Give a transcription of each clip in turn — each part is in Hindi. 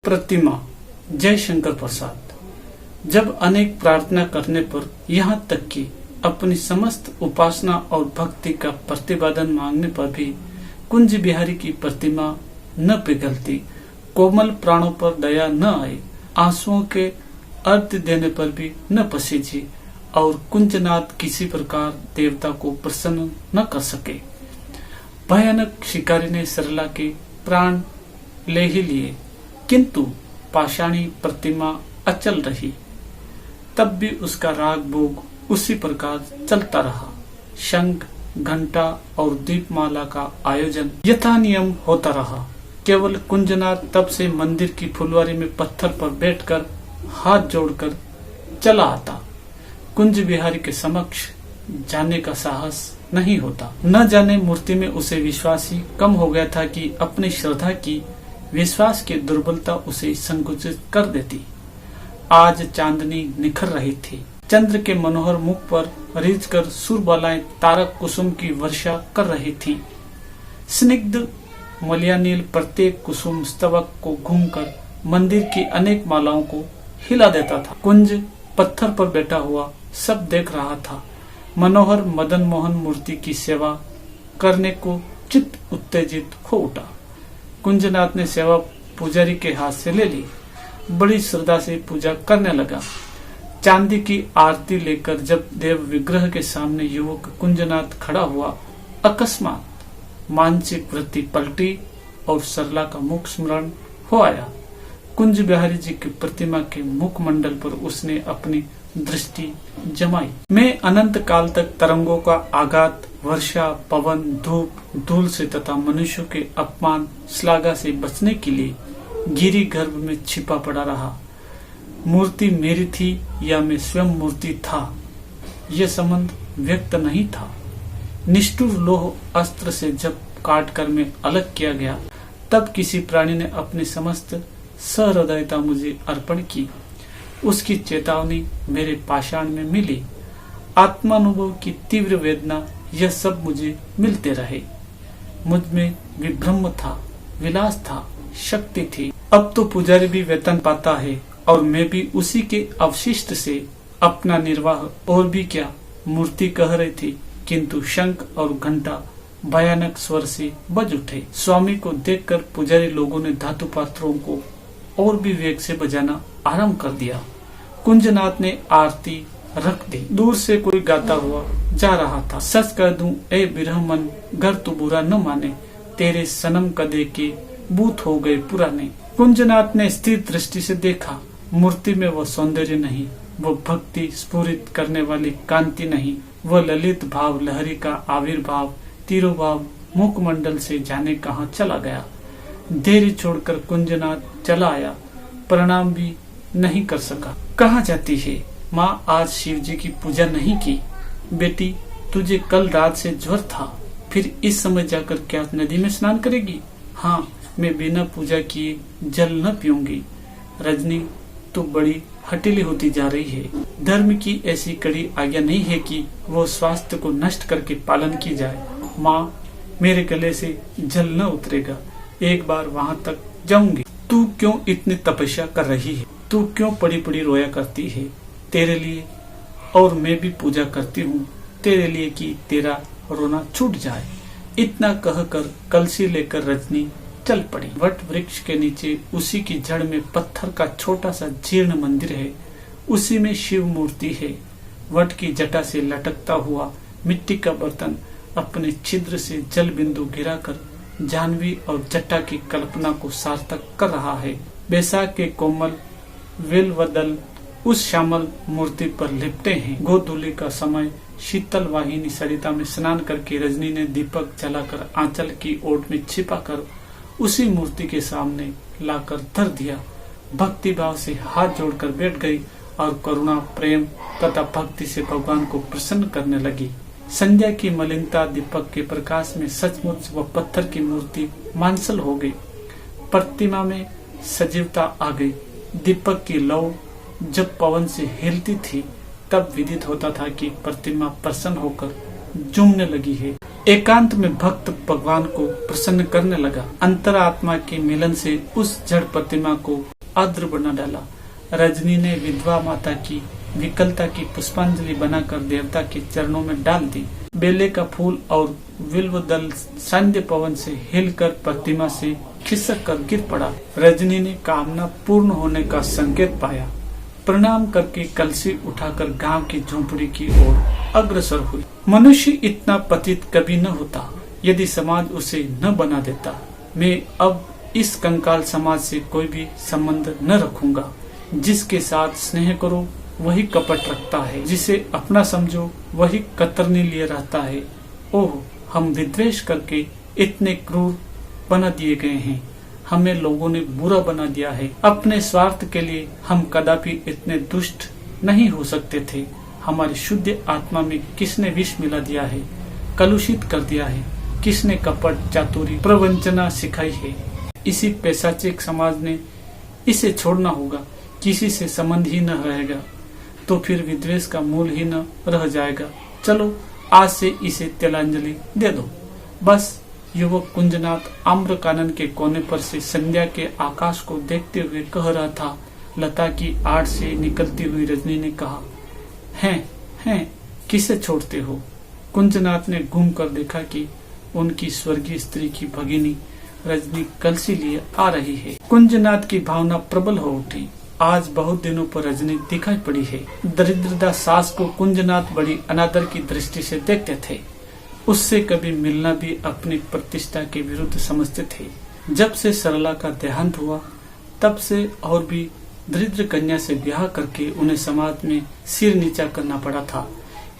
प्रतिमा। जय शंकर प्रसाद। जब अनेक प्रार्थना करने पर यहाँ तक कि अपनी समस्त उपासना और भक्ति का प्रतिपादन मांगने पर भी कुंज बिहारी की प्रतिमा न पिघलती, कोमल प्राणों पर दया न आई, आंसुओं के अर्थ देने पर भी न पसीजी और कुंजनाथ किसी प्रकार देवता को प्रसन्न न कर सके। भयानक शिकारी ने सरला के प्राण ले ही लिए, किंतु पाषाणी प्रतिमा अचल रही। तब भी उसका राग भोग उसी प्रकार चलता रहा। शंख, घंटा और दीपमाला का आयोजन यथा नियम होता रहा। केवल कुंजनाथ तब से मंदिर की फुलवारी में पत्थर पर बैठकर हाथ जोड़कर चला आता। कुंज बिहारी के समक्ष जाने का साहस नहीं होता। न जाने मूर्ति में उसे विश्वास ही कम हो गया था कि अपनी श्रद्धा की विश्वास की दुर्बलता उसे संकुचित कर देती। आज चांदनी निखर रही थी। चंद्र के मनोहर मुख पर रीझकर सुरबालाएं तारक कुसुम की वर्षा कर रही थी। स्निग्ध मलयानील प्रत्येक कुसुम स्तवक को घूमकर मंदिर की अनेक मालाओं को हिला देता था। कुंज पत्थर पर बैठा हुआ सब देख रहा था। मनोहर मदन मोहन मूर्ति की सेवा करने को चित्त उत्तेजित हो उठा। कुंजनाथ ने सेवा पुजारी के हाथ से ले ली। बड़ी श्रद्धा से पूजा करने लगा। चांदी की आरती लेकर जब देव विग्रह के सामने युवक कुंजनाथ खड़ा हुआ, अकस्मात मानसिक वृत्ति पलटी और सरला का मुख स्मरण हो आया। कुंज बिहारी जी की प्रतिमा के मुखमंडल पर उसने अपनी दृष्टि जमाई। मैं अनंत काल तक तरंगों का आघात, वर्षा, पवन, धूप, धूल से तथा मनुष्यों के अपमान, श्लाघा से बचने के लिए गिरी गर्भ में छिपा पड़ा रहा। मूर्ति मेरी थी या मैं स्वयं मूर्ति था, यह संबंध व्यक्त नहीं था। निष्ठुर लोह अस्त्र से जब काट कर मैं अलग किया गया, तब किसी प्राणी ने अपनी समस्त सहृदयता मुझे अर्पण की। उसकी चेतावनी मेरे पाषाण में मिली। आत्मानुभव की तीव्र वेदना, यह सब मुझे मिलते रहे। मुझ में विभ्रम था, विलास था, शक्ति थी। अब तो पुजारी भी वेतन पाता है और मैं भी उसी के अवशिष्ट से अपना निर्वाह। और भी क्या, मूर्ति कह रही थी, किंतु शंख और घंटा भयानक स्वर से बज उठे। स्वामी को देखकर पुजारी लोगों ने धातु पात्रों को और भी वेग से बजाना आरंभ कर दिया। कुंजनाथ ने आरती रख दी। दूर से कोई गाता हुआ जा रहा था। सच कह दूं ए बिरह मन, घर तू बुरा न माने, तेरे सनम कदे के बूथ हो गए पुराने। कुंजनाथ ने स्थिर दृष्टि से देखा। मूर्ति में वो सौंदर्य नहीं, वो भक्ति स्फुरित करने वाली कांति नहीं, वो ललित भाव लहरी का आविर्भाव, तिरुभाव मुखमंडल से जाने कहाँ चला गया। देरी छोड़कर कुंजनाथ चला आया। प्रणाम भी नहीं कर सका। कहाँ जाती है माँ? आज शिव जी की पूजा नहीं की। बेटी, तुझे कल रात से ज्वर था, फिर इस समय जाकर क्या नदी में स्नान करेगी? हाँ, मैं बिना पूजा किए जल न पीऊंगी। रजनी, तू बड़ी हठीली होती जा रही है। धर्म की ऐसी कड़ी आज्ञा नहीं है कि वो स्वास्थ्य को नष्ट करके पालन की जाए। माँ, मेरे गले से जल न उतरेगा। एक बार वहाँ तक जाऊंगी। तू क्यों इतनी तपस्या कर रही है? तू क्यों पड़ी पड़ी रोया करती है? तेरे लिए, और मैं भी पूजा करती हूँ तेरे लिए कि तेरा रोना छूट जाए। इतना कहकर कलसी लेकर रजनी चल पड़ी। वट वृक्ष के नीचे उसी की जड़ में पत्थर का छोटा सा जीर्ण मंदिर है। उसी में शिव मूर्ति है। वट की जटा से लटकता हुआ मिट्टी का बर्तन अपने छिद्र से जल बिंदु गिराकर जानवी और जटा की कल्पना को सार्थक कर रहा है। बैसाख के कोमल वेल व दल उस श्यामल मूर्ति पर लिपटे हैं। गोधूली का समय, शीतल वाहिनी सरिता में स्नान करके रजनी ने दीपक जलाकर आंचल की ओट में छिपाकर उसी मूर्ति के सामने लाकर धर दिया। भक्ति भाव से हाथ जोड़कर बैठ गई और करुणा, प्रेम तथा भक्ति से भगवान को प्रसन्न करने लगी। संध्या की मलिनता दीपक के प्रकाश में सचमुच वह पत्थर की मूर्ति मांसल हो गई। प्रतिमा में सजीवता आ गई। दीपक की लौ जब पवन से हिलती थी, तब विदित होता था कि प्रतिमा प्रसन्न होकर झूमने लगी है। एकांत में भक्त भगवान को प्रसन्न करने लगा। अंतरात्मा के मिलन से उस जड़ प्रतिमा को आर्द्र बना डाला। रजनी ने विधवा माता की विकलता की पुष्पांजलि बनाकर देवता के चरणों में डाल दी। बेले का फूल और विल्व दल संध्य पवन से हिलकर प्रतिमा से खिसक कर गिर पड़ा। रजनी ने कामना पूर्ण होने का संकेत पाया। प्रणाम करके कलसी उठाकर गांव की झोंपड़ी की ओर अग्रसर हुई। मनुष्य इतना पतित कभी न होता यदि समाज उसे न बना देता। मैं अब इस कंकाल समाज से कोई भी संबंध न रखूंगा। जिसके साथ स्नेह करो वही कपट रखता है, जिसे अपना समझो वही कतरनी लिए रहता है। ओह, हम विद्वेष करके इतने क्रूर बना दिए गए हैं। हमें लोगों ने बुरा बना दिया है। अपने स्वार्थ के लिए हम कदापि इतने दुष्ट नहीं हो सकते थे। हमारी शुद्ध आत्मा में किसने विष मिला दिया है, कलुषित कर दिया है? किसने कपट, चातुरी, प्रवंचना सिखाई है? इसी पैशाचिक समाज ने इसे छोड़ना होगा। किसी से संबंध ही न रहेगा तो फिर विद्वेष का मूल ही न रह जाएगा। चलो आज से इसे तिलांजलि दे दो। बस। युवक कुंजनाथ आम्र कानन के कोने पर से संध्या के आकाश को देखते हुए कह रहा था। लता की आड़ से निकलती हुई रजनी ने कहा, हैं, किसे छोड़ते हो? कुंजनाथ ने घूम कर देखा कि उनकी स्वर्गीय स्त्री की भगिनी रजनी कलसी लिए आ रही है। कुंजनाथ की भावना प्रबल हो उठी। आज बहुत दिनों पर रजनी दिखाई पड़ी है। दरिद्रदा सास को कुंजनाथ बड़ी अनादर की दृष्टि से देखते थे। उससे कभी मिलना भी अपनी प्रतिष्ठा के विरुद्ध समझते थे। जब से सरला का देहांत हुआ तब से और भी दरिद्र कन्या से ब्याह करके उन्हें समाज में सिर नीचा करना पड़ा था।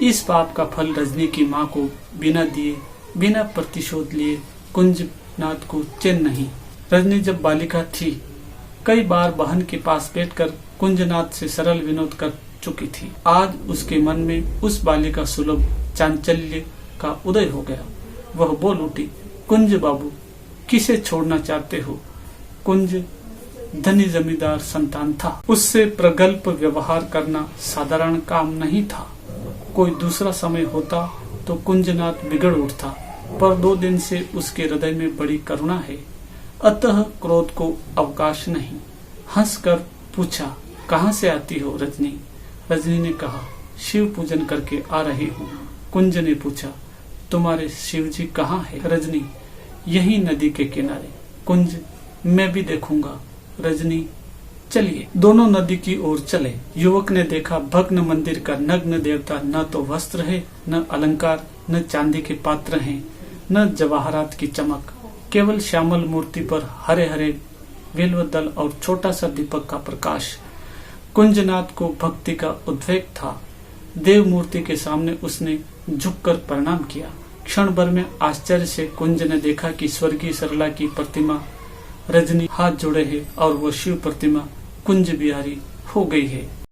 इस पाप का फल रजनी की माँ को बिना दिए, बिना प्रतिशोध लिए कुंजनाथ को चैन नहीं। रजनी जब बालिका थी कई बार बहन के पास बैठकर कुंजनाथ से सरल विनोद कर चुकी थी। आज उसके मन में उस बालिका सुलभ चांचल्य का उदय हो गया। वह बोल उठी, कुंज बाबू, किसे छोड़ना चाहते हो? कुंज धनी जमींदार संतान था। उससे प्रगल्भ व्यवहार करना साधारण काम नहीं था। कोई दूसरा समय होता तो कुंजनाथ बिगड़ उठता, पर 2 दिन से उसके हृदय में बड़ी करुणा है। अतः क्रोध को अवकाश नहीं। हंसकर पूछा, कहाँ से आती हो रजनी? रजनी ने कहा, शिव पूजन करके आ रही हूँ। कुंज ने पूछा, तुम्हारे शिव जी कहाँ है? रजनी, यही नदी के किनारे। कुंज, मैं भी देखूंगा। रजनी, चलिए। दोनों नदी की ओर चले। युवक ने देखा भग्न मंदिर का नग्न देवता न तो वस्त्र है, न अलंकार, न चांदी के पात्र हैं, न जवाहरात की चमक। केवल श्यामल मूर्ति पर हरे हरे बिल्व दल और छोटा सा दीपक का प्रकाश। कुंजनाथ को भक्ति का उद्वेग था। देव मूर्ति के सामने उसने झुककर प्रणाम किया। क्षण भर में आश्चर्य से कुंज ने देखा कि स्वर्गीय सरला की प्रतिमा रजनी हाथ जोड़े है और वो शिव प्रतिमा कुंज बिहारी हो गई है।